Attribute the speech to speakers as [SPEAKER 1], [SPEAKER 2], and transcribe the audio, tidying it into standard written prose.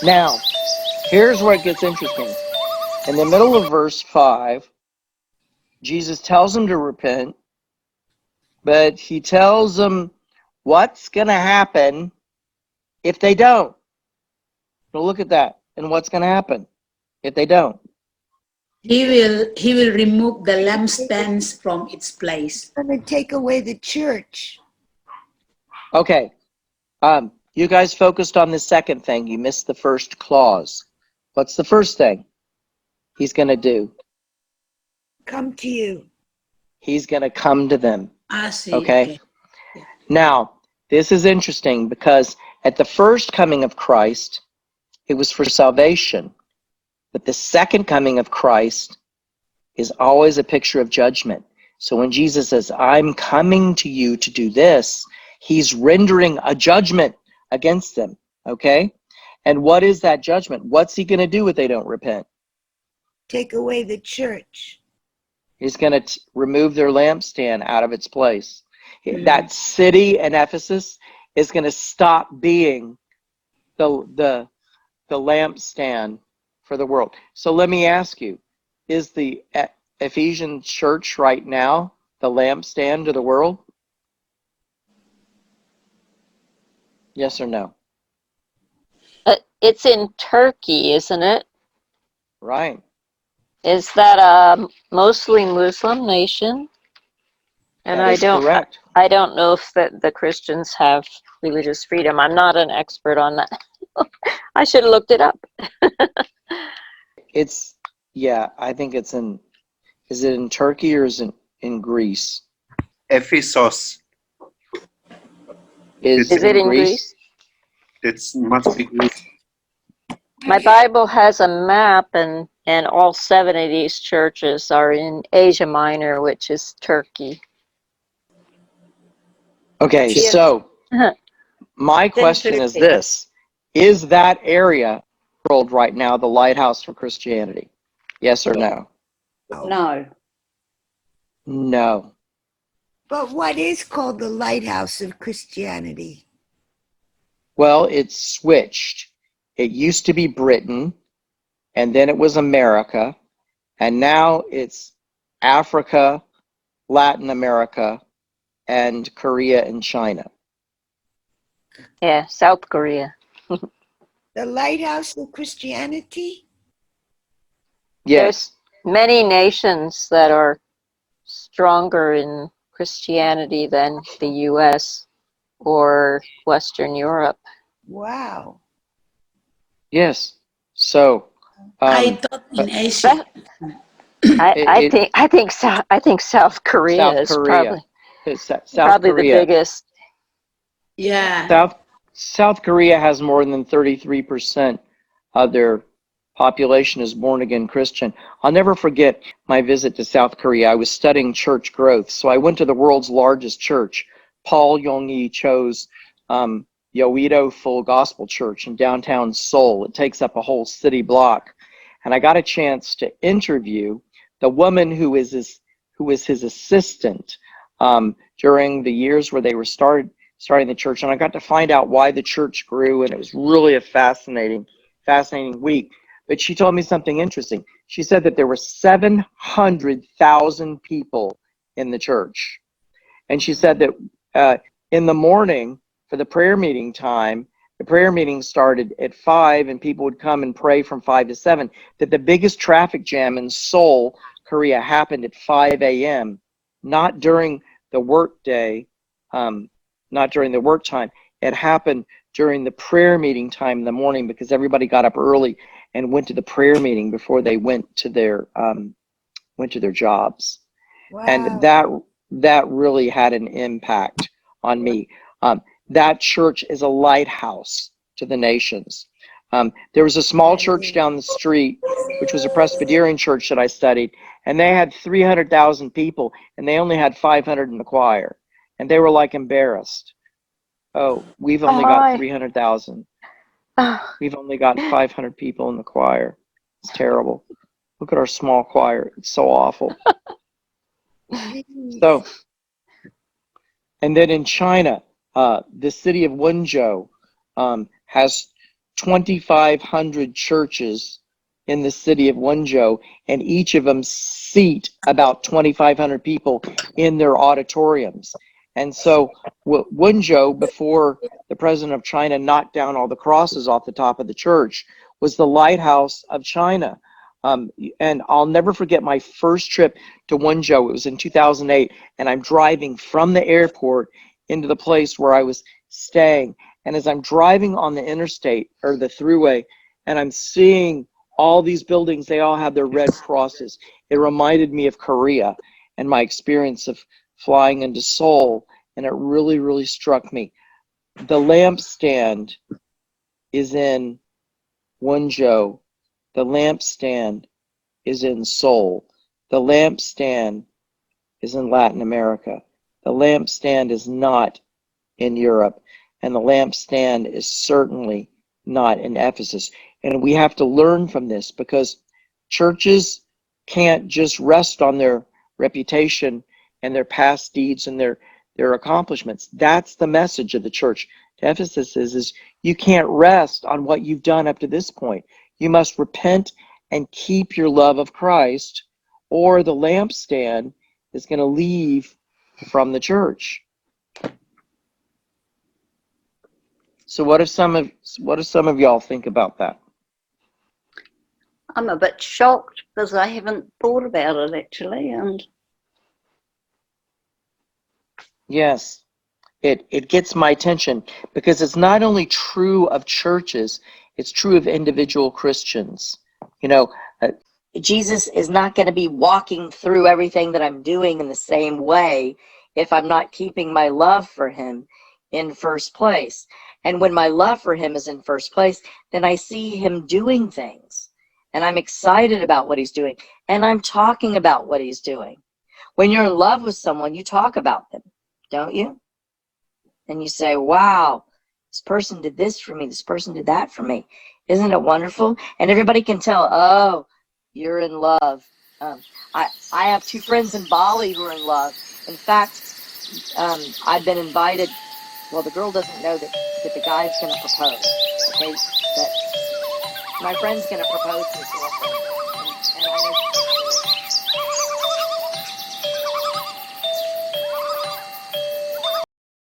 [SPEAKER 1] Now, here's where it gets interesting. In the middle of verse 5, Jesus tells them to repent, but he tells them what's going to happen if they don't. So look at that. And what's going to happen if they don't?
[SPEAKER 2] He will remove the lampstands from its place.
[SPEAKER 3] He's going to take away the church.
[SPEAKER 1] Okay. You guys focused on the second thing. You missed the first clause. What's the first thing he's going to do?
[SPEAKER 3] Come to you.
[SPEAKER 1] He's going to come to them.
[SPEAKER 2] I see.
[SPEAKER 1] Okay. Yeah. Now, this is interesting because at the first coming of Christ, it was for salvation. But the second coming of Christ is always a picture of judgment. So when Jesus says, I'm coming to you to do this, he's rendering a judgment against them. Okay? And what is that judgment? What's he going to do if they don't repent?
[SPEAKER 3] Take away the church.
[SPEAKER 1] He's going to remove their lampstand out of its place. That city in Ephesus is going to stop being the lampstand for the world. So let me ask you, is the Ephesian church right now the lampstand to the world? Yes or no?
[SPEAKER 4] It's in Turkey, isn't it?
[SPEAKER 1] Right.
[SPEAKER 4] Is that a mostly Muslim nation? And
[SPEAKER 1] That is correct.
[SPEAKER 4] I don't know if the Christians have religious freedom. I'm not an expert on that. I should have looked it up.
[SPEAKER 1] I think it's is it in Turkey or is it in Greece?
[SPEAKER 5] Ephesus.
[SPEAKER 1] Is it in Greece?
[SPEAKER 5] It must be Greece.
[SPEAKER 4] My Bible has a map, and all 7 of these churches are in Asia Minor, which is Turkey.
[SPEAKER 1] Okay, so my question is this. Is that area world right now the lighthouse for Christianity? Yes or no?
[SPEAKER 2] No.
[SPEAKER 1] No.
[SPEAKER 3] But what is called the lighthouse of Christianity?
[SPEAKER 1] Well, it's switched. It used to be Britain, and then it was America, and now it's Africa, Latin America, and Korea and China.
[SPEAKER 4] Yeah, South Korea.
[SPEAKER 3] The lighthouse of Christianity?
[SPEAKER 1] Yes.
[SPEAKER 4] There's many nations that are stronger in Christianity than the U.S. or Western Europe.
[SPEAKER 3] Wow.
[SPEAKER 1] Yes. So
[SPEAKER 2] I thought in Asia.
[SPEAKER 4] I think South Korea is probably the biggest.
[SPEAKER 2] Yeah.
[SPEAKER 1] South Korea has more than 33% of their population is born again Christian. I'll never forget my visit to South Korea. I was studying church growth, so I went to the world's largest church, Paul Yong-yi Cho's Yoido Full Gospel Church in downtown Seoul. It takes up a whole city block, and I got a chance to interview the woman who was his assistant during the years where they were starting the church, and I got to find out why the church grew, and it was really a fascinating week. But she told me something interesting. She said that there were 700,000 people in the church. And she said that in the morning for the prayer meeting time, the prayer meeting started at 5 and people would come and pray from 5 to 7, that the biggest traffic jam in Seoul, Korea happened at 5 a.m., not during the work day, not during the work time. It happened during the prayer meeting time in the morning because everybody got up early and went to the prayer meeting before they went to their jobs.
[SPEAKER 3] Wow.
[SPEAKER 1] And that really had an impact on me. That church is a lighthouse to the nations. There was a small church down the street, which was a Presbyterian church that I studied, and they had 300,000 people, and they only had 500 in the choir, and they were like embarrassed. Oh, we've only got 300,000. We've only got 500 people in the choir. It's terrible. Look at our small choir. It's so awful. So, and then in China, the city of Wenzhou has 2,500 churches in the city of Wenzhou, and each of them seat about 2,500 people in their auditoriums. And so Wenzhou, before the president of China knocked down all the crosses off the top of the church, was the lighthouse of China. And I'll never forget my first trip to Wenzhou. It was in 2008, and I'm driving from the airport into the place where I was staying. And as I'm driving on the interstate or the throughway, and I'm seeing all these buildings, they all have their red crosses. It reminded me of Korea and my experience of flying into Seoul, and it really, really struck me. The lampstand is in Wenzhou. The lampstand is in Seoul. The lampstand is in Latin America. The lampstand is not in Europe. And the lampstand is certainly not in Ephesus. And we have to learn from this, because churches can't just rest on their reputation and their past deeds and their accomplishments. That's the message of the church to Ephesus is you can't rest on what you've done up to this point. You must repent and keep your love of Christ, or the lampstand is going to leave from the church. So what do some of y'all think about that?
[SPEAKER 6] I'm a bit shocked because I haven't thought about it actually, and
[SPEAKER 1] Yes, it gets my attention because it's not only true of churches, it's true of individual Christians. You know, Jesus is not going to be walking through everything that I'm doing in the same way if I'm not keeping my love for him in first place. And when my love for him is in first place, then I see him doing things, and I'm excited about what he's doing, and I'm talking about what he's doing. When you're in love with someone, you talk about them, don't you? And you say, wow, this person did this for me, this person did that for me. Isn't it wonderful? And everybody can tell, oh, you're in love. I have two friends in Bali who are in love. In fact, I've been invited. Well, the girl doesn't know that the guy's going to propose. Okay, that my friend's going to propose to his girlfriend, and I know